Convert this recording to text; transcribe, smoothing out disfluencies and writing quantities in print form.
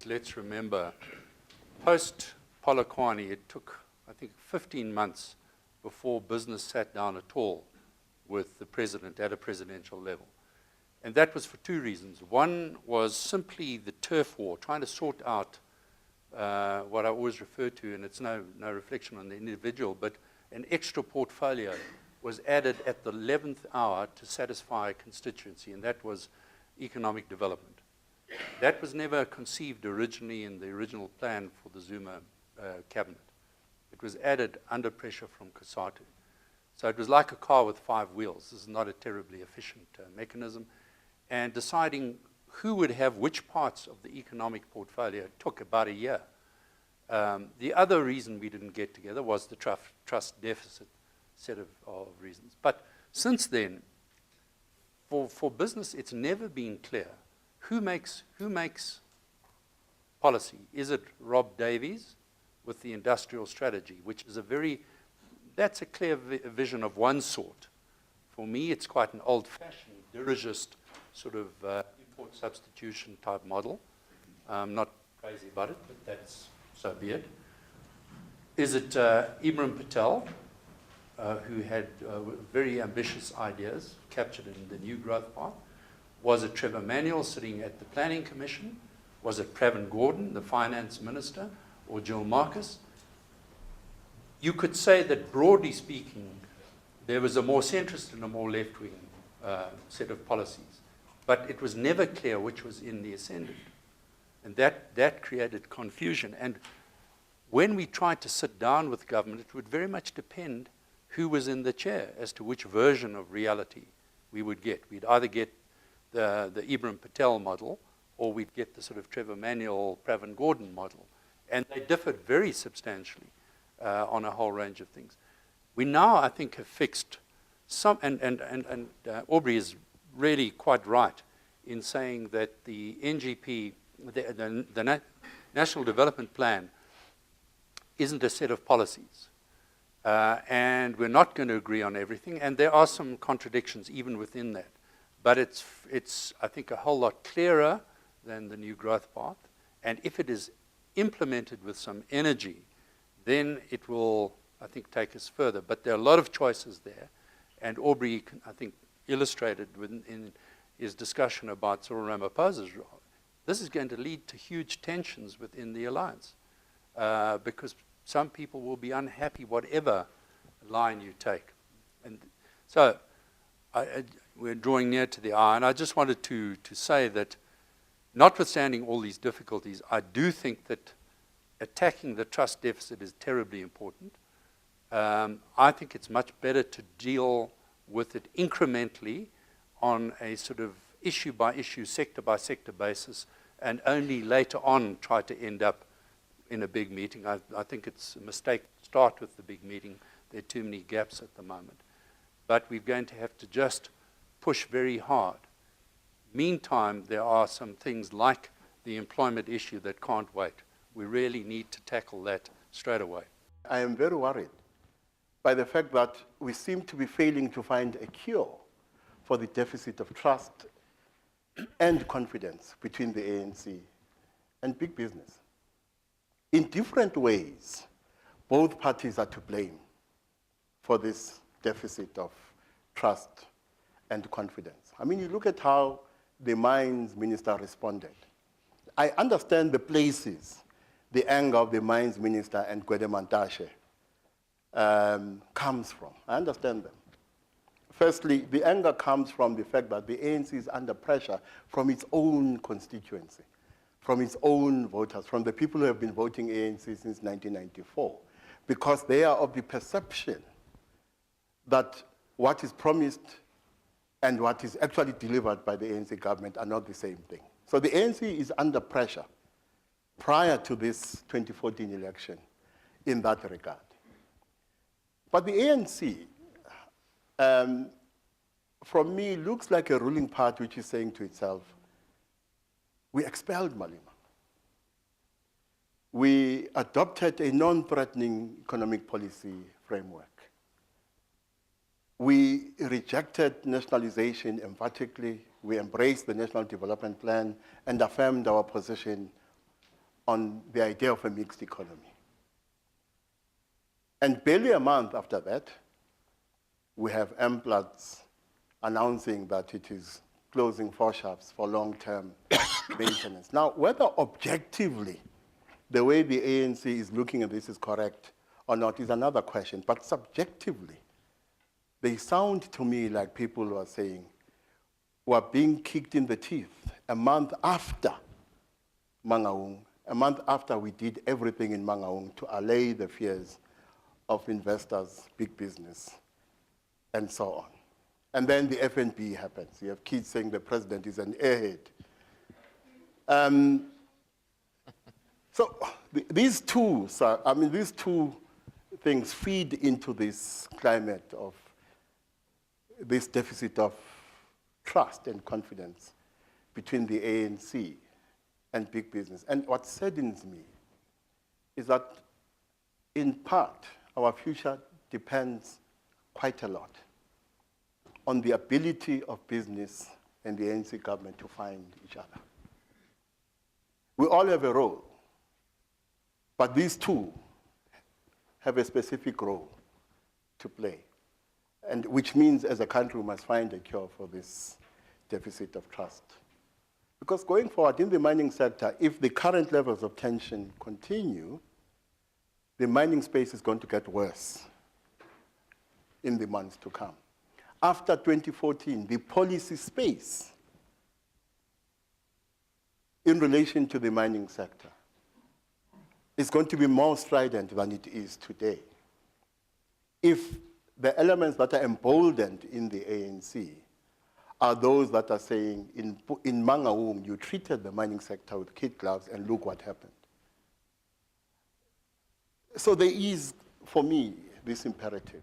let's remember, post-Polokwane, it took, I think, 15 months before business sat down at all with the president at a presidential level. And that was for two reasons. One was simply the turf war, trying to sort out what I always refer to, and it's no reflection on the individual, but an extra portfolio was added at the 11th hour to satisfy a constituency, and that was economic development. That was never conceived originally in the original plan for the Zuma cabinet. It was added under pressure from COSATU. So it was like a car with 5 wheels. This is not a terribly efficient mechanism. And deciding who would have which parts of the economic portfolio took about a year. The other reason we didn't get together was the trust deficit set of reasons. But since then, for business, it's never been clear who makes policy. Is it Rob Davies with the industrial strategy, which is that's a clear vision of one sort. For me, it's quite an old-fashioned dirigist sort of import substitution type model. I'm not crazy about it, but that's so be it. Is it Ibrahim Patel, who had very ambitious ideas captured in the New Growth Path? Was it Trevor Manuel sitting at the Planning Commission? Was it Pravin Gordhan, the Finance Minister, or Jill Marcus? You could say that, broadly speaking, there was a more centrist and a more left-wing set of policies. But it was never clear which was in the ascendant. And that created confusion. And when we tried to sit down with government, it would very much depend who was in the chair as to which version of reality we would get. We'd either get the Ibrahim Patel model, or we'd get the sort of Trevor Manuel, Pravin Gordhan model. And they differed very substantially on a whole range of things. We now, I think, have fixed some, and Aubrey is really quite right in saying that the NGP, the National Development Plan, isn't a set of policies. And we're not going to agree on everything, and there are some contradictions even within that. But it's, I think, a whole lot clearer than the New Growth Path. And if it is implemented with some energy, then it will, I think, take us further. But there are a lot of choices there. And Aubrey, I think, illustrated in his discussion about Cyril Ramaphosa's role. This is going to lead to huge tensions within the alliance because some people will be unhappy whatever line you take. And so we're drawing near to the hour, and I just wanted to say that notwithstanding all these difficulties, I do think that attacking the trust deficit is terribly important. I think it's much better to deal with it incrementally on a sort of issue-by-issue, sector-by-sector basis, and only later on try to end up in a big meeting. I think it's a mistake to start with the big meeting. There are too many gaps at the moment. But we're going to have to just push very hard. Meantime, there are some things like the employment issue that can't wait. We really need to tackle that straight away. I am very worried by the fact that we seem to be failing to find a cure for the deficit of trust and confidence between the ANC and big business. In different ways, both parties are to blame for this deficit of trust and confidence. I mean, you look at how the mines minister responded. I understand the places the anger of the mines minister and Gwede Mantashe comes from. I understand them. Firstly, the anger comes from the fact that the ANC is under pressure from its own constituency, from its own voters, from the people who have been voting ANC since 1994, because they are of the perception that what is promised and what is actually delivered by the ANC government are not the same thing. So the ANC is under pressure prior to this 2014 election in that regard. But the ANC, from me, looks like a ruling party which is saying to itself, we expelled Malema. We adopted a non-threatening economic policy framework. We rejected nationalization emphatically. We embraced the National Development Plan and affirmed our position on the idea of a mixed economy. And barely a month after that, we have Amplats announcing that it is closing 4 shops for long-term maintenance. Now, whether objectively the way the ANC is looking at this is correct or not is another question, but subjectively, they sound to me like people who are saying, were being kicked in the teeth a month after Mangaung, a month after we did everything in Mangaung to allay the fears of investors, big business, and so on. And then the FNB happens. You have kids saying the president is an airhead. So these two things feed into this climate of this deficit of trust and confidence between the ANC and big business. And what saddens me is that, in part, our future depends quite a lot on the ability of business and the ANC government to find each other. We all have a role, but these two have a specific role to play, and which means as a country we must find a cure for this deficit of trust. Because going forward in the mining sector, if the current levels of tension continue, the mining space is going to get worse in the months to come. After 2014, the policy space in relation to the mining sector is going to be more strident than it is today. If the elements that are emboldened in the ANC are those that are saying, in Mangaung, you treated the mining sector with kid gloves and look what happened. So there is, for me, this imperative